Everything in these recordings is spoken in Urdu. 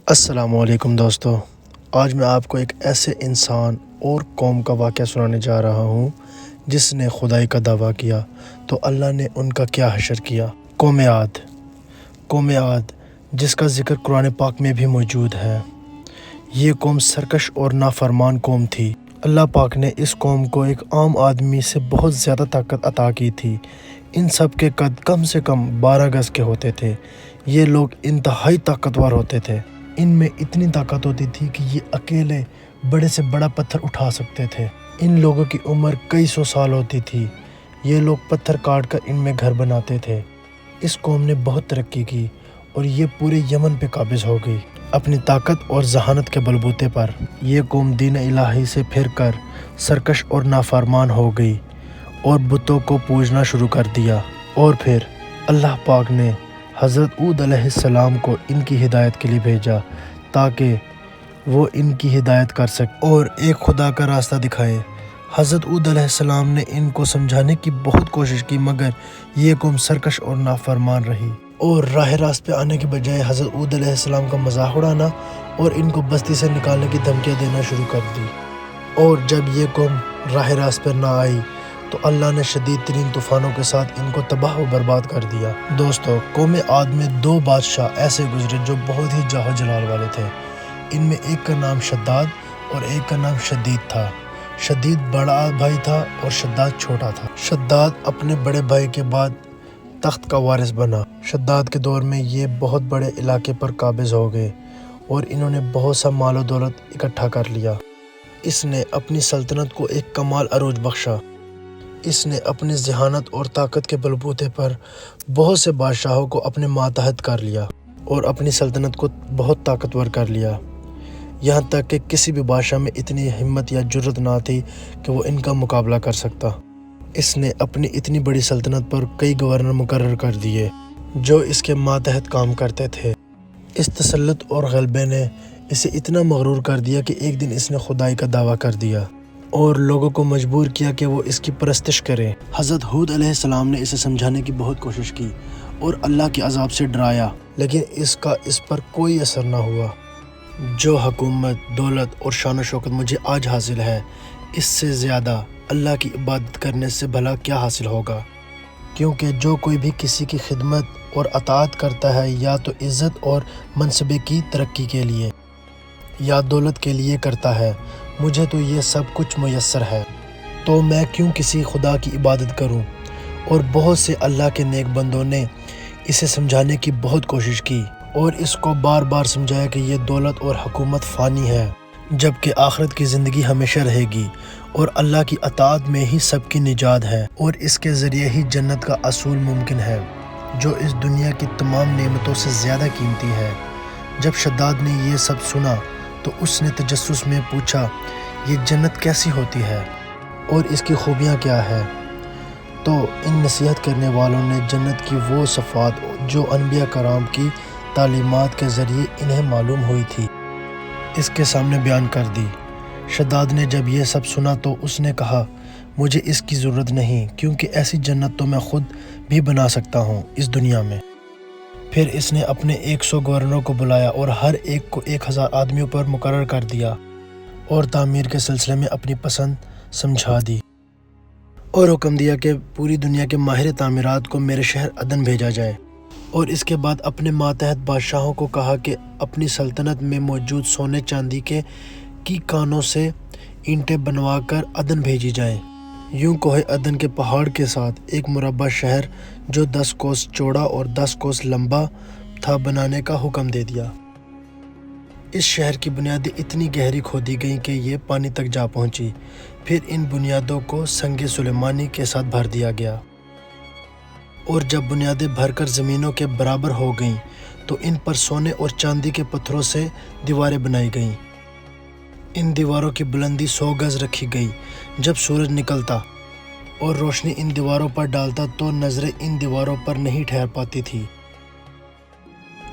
السلام علیکم دوستو، آج میں آپ کو ایک ایسے انسان اور قوم کا واقعہ سنانے جا رہا ہوں جس نے خدائی کا دعویٰ کیا تو اللہ نے ان کا کیا حشر کیا۔ قوم عاد جس کا ذکر قرآن پاک میں بھی موجود ہے۔ یہ قوم سرکش اور نافرمان قوم تھی۔ اللہ پاک نے اس قوم کو ایک عام آدمی سے بہت زیادہ طاقت عطا کی تھی۔ ان سب کے قد کم سے کم 12 گز کے ہوتے تھے۔ یہ لوگ انتہائی طاقتور ہوتے تھے۔ ان میں اتنی طاقت ہوتی تھی کہ یہ اکیلے بڑے سے بڑا پتھر اٹھا سکتے تھے۔ ان لوگوں کی عمر کئی سو سال ہوتی تھی۔ یہ لوگ پتھر کاٹ کر ان میں گھر بناتے تھے۔ اس قوم نے بہت ترقی کی اور یہ پورے یمن پہ قابض ہو گئی اپنی طاقت اور ذہانت کے بلبوتے پر۔ یہ قوم دین الہی سے پھر کر سرکش اور نافرمان ہو گئی اور بتوں کو پوجنا شروع کر دیا۔ اور پھر اللہ پاک نے حضرت ہود علیہ السلام کو ان کی ہدایت کے لیے بھیجا تاکہ وہ ان کی ہدایت کر سکے اور ایک خدا کا راستہ دکھائے۔ حضرت ہود علیہ السلام نے ان کو سمجھانے کی بہت کوشش کی مگر یہ قوم سرکش اور نافرمان رہی اور راہ راست پہ آنے کے بجائے حضرت ہود علیہ السلام کا مذاق اڑانا اور ان کو بستی سے نکالنے کی دھمکیاں دینا شروع کر دی۔ اور جب یہ قوم راہ راست پر نہ آئی تو اللہ نے شدید ترین طوفانوں کے ساتھ ان کو تباہ و برباد کر دیا۔ دوستو، قوم عاد میں 2 بادشاہ ایسے گزرے جو بہت ہی جاہ و جلال والے تھے۔ ان میں ایک کا نام شداد اور ایک کا نام شدید تھا۔ شدید بڑا بھائی تھا اور شداد چھوٹا تھا۔ شداد اپنے بڑے بھائی کے بعد تخت کا وارث بنا۔ شداد کے دور میں یہ بہت بڑے علاقے پر قابض ہو گئے اور انہوں نے بہت سا مال و دولت اکٹھا کر لیا۔ اس نے اپنی سلطنت کو ایک کمال عروج بخشا۔ اس نے اپنی ذہانت اور طاقت کے بلبوتے پر بہت سے بادشاہوں کو اپنے ماتحت کر لیا اور اپنی سلطنت کو بہت طاقتور کر لیا، یہاں تک کہ کسی بھی بادشاہ میں اتنی ہمت یا جرت نہ تھی کہ وہ ان کا مقابلہ کر سکتا۔ اس نے اپنی اتنی بڑی سلطنت پر کئی گورنر مقرر کر دیے جو اس کے ماتحت کام کرتے تھے۔ اس تسلط اور غلبے نے اسے اتنا مغرور کر دیا کہ ایک دن اس نے خدائی کا دعویٰ کر دیا اور لوگوں کو مجبور کیا کہ وہ اس کی پرستش کریں۔ حضرت ہود علیہ السلام نے اسے سمجھانے کی بہت کوشش کی اور اللہ کے عذاب سے ڈرایا لیکن اس پر کوئی اثر نہ ہوا۔ جو حکومت، دولت اور شان و شوکت مجھے آج حاصل ہے، اس سے زیادہ اللہ کی عبادت کرنے سے بھلا کیا حاصل ہوگا؟ کیونکہ جو کوئی بھی کسی کی خدمت اور اطاعت کرتا ہے یا تو عزت اور منصبے کی ترقی کے لیے یا دولت کے لیے کرتا ہے، مجھے تو یہ سب کچھ میسر ہے، تو میں کیوں کسی خدا کی عبادت کروں؟ اور بہت سے اللہ کے نیک بندوں نے اسے سمجھانے کی بہت کوشش کی اور اس کو بار بار سمجھایا کہ یہ دولت اور حکومت فانی ہے جبکہ آخرت کی زندگی ہمیشہ رہے گی اور اللہ کی اطاعت میں ہی سب کی نجات ہے اور اس کے ذریعے ہی جنت کا حصول ممکن ہے جو اس دنیا کی تمام نعمتوں سے زیادہ قیمتی ہے۔ جب شداد نے یہ سب سنا تو اس نے تجسس میں پوچھا، یہ جنت کیسی ہوتی ہے اور اس کی خوبیاں کیا ہے؟ تو ان نصیحت کرنے والوں نے جنت کی وہ صفات جو انبیاء کرام کی تعلیمات کے ذریعے انہیں معلوم ہوئی تھی اس کے سامنے بیان کر دی۔ شداد نے جب یہ سب سنا تو اس نے کہا، مجھے اس کی ضرورت نہیں کیونکہ ایسی جنت تو میں خود بھی بنا سکتا ہوں اس دنیا میں۔ پھر اس نے اپنے 100 گورنروں کو بلایا اور ہر ایک کو 1000 آدمیوں پر مقرر کر دیا اور تعمیر کے سلسلے میں اپنی پسند سمجھا دی اور حکم دیا کہ پوری دنیا کے ماہر تعمیرات کو میرے شہر عدن بھیجا جائے۔ اور اس کے بعد اپنے ماتحت بادشاہوں کو کہا کہ اپنی سلطنت میں موجود سونے چاندی کے کانوں سے اینٹیں بنوا کر عدن بھیجی جائیں۔ یوں کوہ عدن کے پہاڑ کے ساتھ ایک مربع شہر جو 10 کوس چوڑا اور 10 کوس لمبا تھا بنانے کا حکم دے دیا۔ اس شہر کی بنیادیں اتنی گہری کھودی گئیں کہ یہ پانی تک جا پہنچی۔ پھر ان بنیادوں کو سنگ سلیمانی کے ساتھ بھر دیا گیا اور جب بنیادیں بھر کر زمینوں کے برابر ہو گئیں تو ان پر سونے اور چاندی کے پتھروں سے دیواریں بنائی گئیں۔ ان دیواروں کی بلندی 100 گز رکھی گئی۔ جب سورج نکلتا اور روشنی ان دیواروں پر ڈالتا تو نظریں ان دیواروں پر نہیں ٹھہر پاتی تھی۔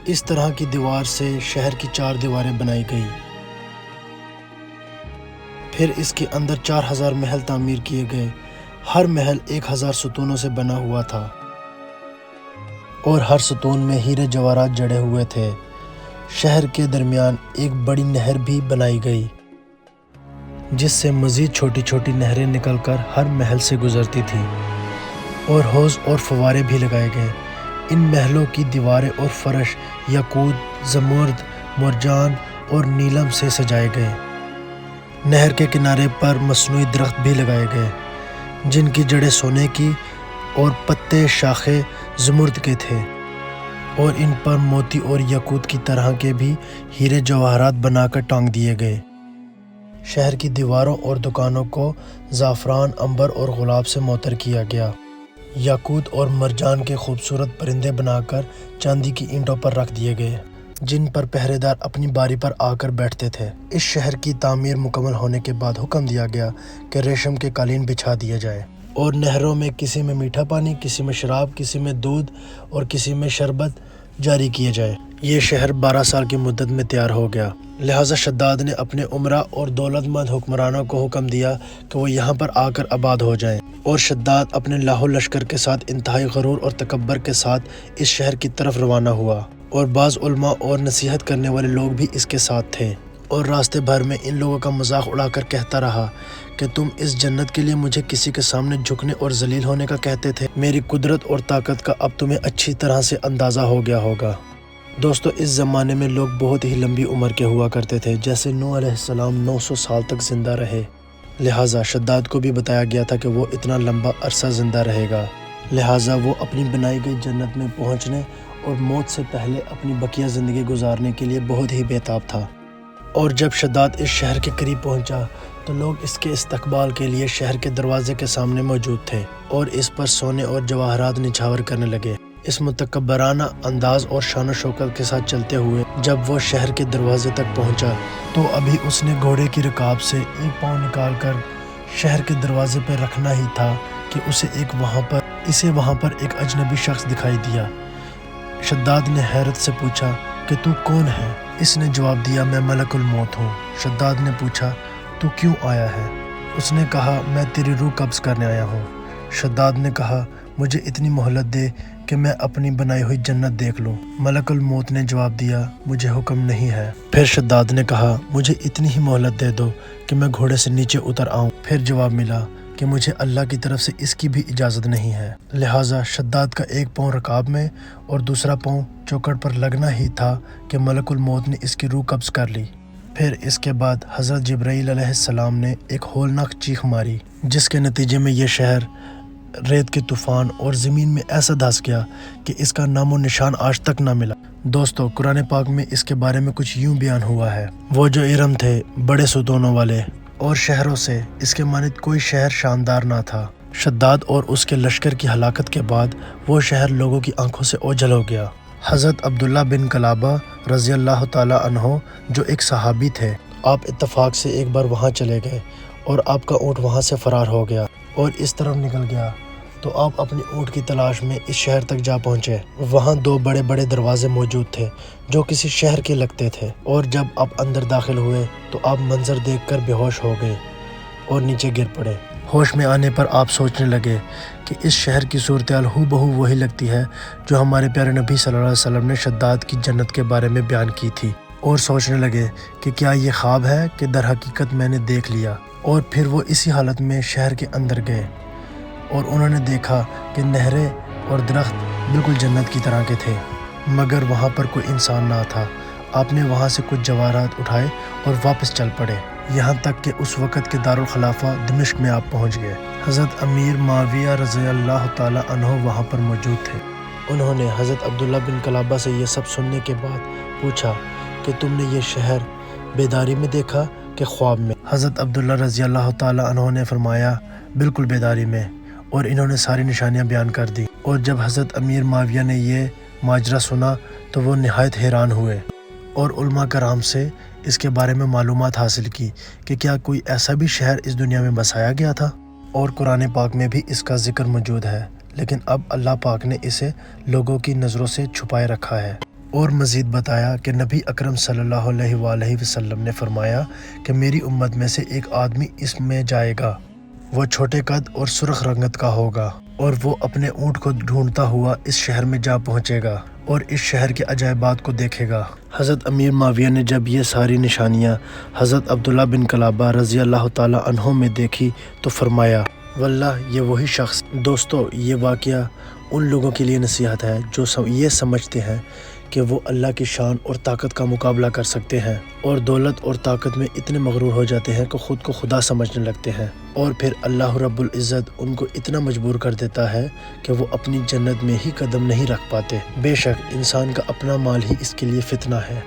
اس طرح کی دیوار سے شہر کی 4 دیواریں بنائی گئی۔ پھر اس کے اندر 4000 محل تعمیر کیے گئے۔ ہر محل 1000 ستونوں سے بنا ہوا تھا اور ہر ستون میں ہیرے جواہرات جڑے ہوئے تھے۔ شہر کے درمیان ایک بڑی نہر بھی بنائی گئی جس سے مزید چھوٹی چھوٹی نہریں نکل کر ہر محل سے گزرتی تھیں، اور حوض اور فوارے بھی لگائے گئے۔ ان محلوں کی دیواریں اور فرش یاقوت، زمرد، مرجان اور نیلم سے سجائے گئے۔ نہر کے کنارے پر مصنوعی درخت بھی لگائے گئے جن کی جڑیں سونے کی اور پتے شاخیں زمرد کے تھے، اور ان پر موتی اور یاقوت کی طرح کے بھی ہیرے جواہرات بنا کر ٹانگ دیے گئے۔ شہر کی دیواروں اور دکانوں کو زعفران، عنبر اور گلاب سے معطر کیا گیا۔ یاقوت اور مرجان کے خوبصورت پرندے بنا کر چاندی کی اینٹوں پر رکھ دیے گئے جن پر پہرے دار اپنی باری پر آ کر بیٹھتے تھے۔ اس شہر کی تعمیر مکمل ہونے کے بعد حکم دیا گیا کہ ریشم کے قالین بچھا دیے جائے، اور نہروں میں کسی میں میٹھا پانی، کسی میں شراب، کسی میں دودھ اور کسی میں شربت جاری کیے جائے۔ یہ شہر 12 سال کی مدت میں تیار ہو گیا، لہٰذا شداد نے اپنے امراء اور دولت مند حکمرانوں کو حکم دیا کہ وہ یہاں پر آ کر آباد ہو جائیں، اور شداد اپنے لاہو لشکر کے ساتھ انتہائی غرور اور تکبر کے ساتھ اس شہر کی طرف روانہ ہوا، اور بعض علماء اور نصیحت کرنے والے لوگ بھی اس کے ساتھ تھے، اور راستے بھر میں ان لوگوں کا مذاق اڑا کر کہتا رہا کہ تم اس جنت کے لیے مجھے کسی کے سامنے جھکنے اور ذلیل ہونے کا کہتے تھے، میری قدرت اور طاقت کا اب تمہیں اچھی طرح سے اندازہ ہو گیا ہوگا۔ دوستو، اس زمانے میں لوگ بہت ہی لمبی عمر کے ہوا کرتے تھے، جیسے نوح علیہ السلام 900 سال تک زندہ رہے، لہٰذا شداد کو بھی بتایا گیا تھا کہ وہ اتنا لمبا عرصہ زندہ رہے گا، لہٰذا وہ اپنی بنائی گئی جنت میں پہنچنے اور موت سے پہلے اپنی بقیہ زندگی گزارنے کے لیے بہت ہی بےتاب تھا۔ اور جب شداد اس شہر کے قریب پہنچا تو لوگ اس کے استقبال کے لیے شہر کے دروازے کے سامنے موجود تھے اور اس پر سونے اور جواہرات نچھاور کرنے لگے۔ اس متکبرانہ انداز اور شان و شوکت کے ساتھ چلتے ہوئے جب وہ شہر کے دروازے تک پہنچا تو ابھی اس نے گھوڑے کی رکاب سے ایک پاؤں نکال کر شہر کے دروازے پہ رکھنا ہی تھا کہ اسے وہاں پر ایک اجنبی شخص دکھائی دیا۔ شداد نے حیرت سے پوچھا کہ تو کون ہے؟ اس نے جواب دیا، میں ملک الموت ہوں۔ شداد نے پوچھا، تو کیوں آیا ہے؟ اس نے کہا، میں تیری روح قبض کرنے آیا ہوں۔ شداد نے کہا، مجھے اتنی مہلت دے کہ میں اپنی بنائی ہوئی جنت دیکھ لوں۔ ملک الموت نے جواب دیا، مجھے حکم نہیں ہے۔ پھر شداد نے کہا، مجھے اتنی ہی مہلت دے دو کہ میں گھوڑے سے نیچے اتر آؤں۔ پھر جواب ملا کہ مجھے اللہ کی طرف سے اس کی بھی اجازت نہیں ہے۔ لہٰذا شداد کا ایک پاؤں رکاب میں اور دوسرا پاؤں چوکڑ پر لگنا ہی تھا کہ ملک الموت نے اس کی روح قبض کر لی۔ پھر اس کے بعد حضرت جبرائیل علیہ السلام نے ایک ہولناک چیخ ماری جس کے نتیجے میں یہ شہر ریت کے طوفان اور زمین میں ایسا دھس گیا کہ اس کا نام و نشان آج تک نہ ملا۔ دوستو، قرآن پاک میں اس کے بارے میں کچھ یوں بیان ہوا ہے، وہ جو ارم تھے بڑے ستونوں والے اور شہروں سے اس کے مانند کوئی شہر شاندار نہ تھا۔ شداد اور اس کے لشکر کی ہلاکت کے بعد وہ شہر لوگوں کی آنکھوں سے اوجھل ہو گیا۔ حضرت عبداللہ بن کلابہ رضی اللہ تعالی عنہ جو ایک صحابی تھے، آپ اتفاق سے ایک بار وہاں چلے گئے اور آپ کا اونٹ وہاں سے فرار ہو گیا اور اس طرف نکل گیا، تو آپ اپنی اونٹ کی تلاش میں اس شہر تک جا پہنچے۔ وہاں 2 بڑے بڑے دروازے موجود تھے جو کسی شہر کے لگتے تھے، اور جب آپ اندر داخل ہوئے تو آپ منظر دیکھ کر بے ہوش ہو گئے اور نیچے گر پڑے۔ ہوش میں آنے پر آپ سوچنے لگے کہ اس شہر کی صورتحال ہو بہو وہی لگتی ہے جو ہمارے پیارے نبی صلی اللہ علیہ وسلم نے شداد کی جنت کے بارے میں بیان کی تھی، اور سوچنے لگے کہ کیا یہ خواب ہے کہ در حقیقت میں نے دیکھ لیا۔ اور پھر وہ اسی حالت میں شہر کے اندر گئے اور انہوں نے دیکھا کہ نہریں اور درخت بالکل جنت کی طرح کے تھے، مگر وہاں پر کوئی انسان نہ تھا۔ آپ نے وہاں سے کچھ جواہرات اٹھائے اور واپس چل پڑے، یہاں تک کہ اس وقت کے دارالخلافہ دمشق میں آپ پہنچ گئے۔ حضرت امیر معاویہ رضی اللہ تعالی عنہ وہاں پر موجود تھے۔ انہوں نے حضرت عبداللہ بن کلابہ سے یہ سب سننے کے بعد پوچھا کہ تم نے یہ شہر بیداری میں دیکھا کہ خواب میں؟ حضرت عبداللہ رضی اللہ تعالی عنہ نے فرمایا، بالکل بیداری میں، اور انہوں نے ساری نشانیاں بیان کر دی۔ اور جب حضرت امیر معاویہ نے یہ ماجرا سنا تو وہ نہایت حیران ہوئے اور علماء کرام سے اس کے بارے میں معلومات حاصل کی کہ کیا کوئی ایسا بھی شہر اس دنیا میں بسایا گیا تھا، اور قرآن پاک میں بھی اس کا ذکر موجود ہے، لیکن اب اللہ پاک نے اسے لوگوں کی نظروں سے چھپائے رکھا ہے۔ اور مزید بتایا کہ نبی اکرم صلی اللہ علیہ وآلہ وسلم نے فرمایا کہ میری امت میں سے ایک آدمی اس میں جائے گا، وہ چھوٹے قد اور سرخ رنگت کا ہوگا، اور وہ اپنے اونٹ کو ڈھونڈتا ہوا اس شہر میں جا پہنچے گا، اور اس شہر کے عجائبات کو دیکھے گا۔ حضرت امیر معاویہ نے جب یہ ساری نشانیاں حضرت عبداللہ بن کلابہ رضی اللہ تعالی عنہ میں دیکھی تو فرمایا واللہ یہ وہی شخص۔ دوستو، یہ واقعہ ان لوگوں کے لیے نصیحت ہے جو یہ سمجھتے ہیں کہ وہ اللہ کی شان اور طاقت کا مقابلہ کر سکتے ہیں اور دولت اور طاقت میں اتنے مغرور ہو جاتے ہیں کہ خود کو خدا سمجھنے لگتے ہیں، اور پھر اللہ رب العزت ان کو اتنا مجبور کر دیتا ہے کہ وہ اپنی جنت میں ہی قدم نہیں رکھ پاتے۔ بے شک انسان کا اپنا مال ہی اس کے لیے فتنہ ہے۔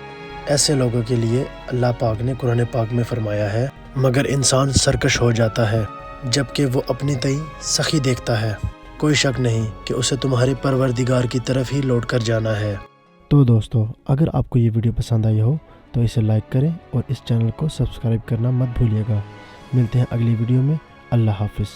ایسے لوگوں کے لیے اللہ پاک نے قرآن پاک میں فرمایا ہے مگر انسان سرکش ہو جاتا ہے جبکہ وہ اپنی تئیں سخی دیکھتا ہے، کوئی شک نہیں کہ اسے تمہارے پروردگار کی طرف ہی لوٹ کر جانا ہے۔ تو دوستو، اگر آپ کو یہ ویڈیو پسند آئی ہو تو اسے لائک کریں اور اس چینل کو سبسکرائب کرنا مت بھولیے گا۔ ملتے ہیں اگلی ویڈیو میں۔ اللہ حافظ۔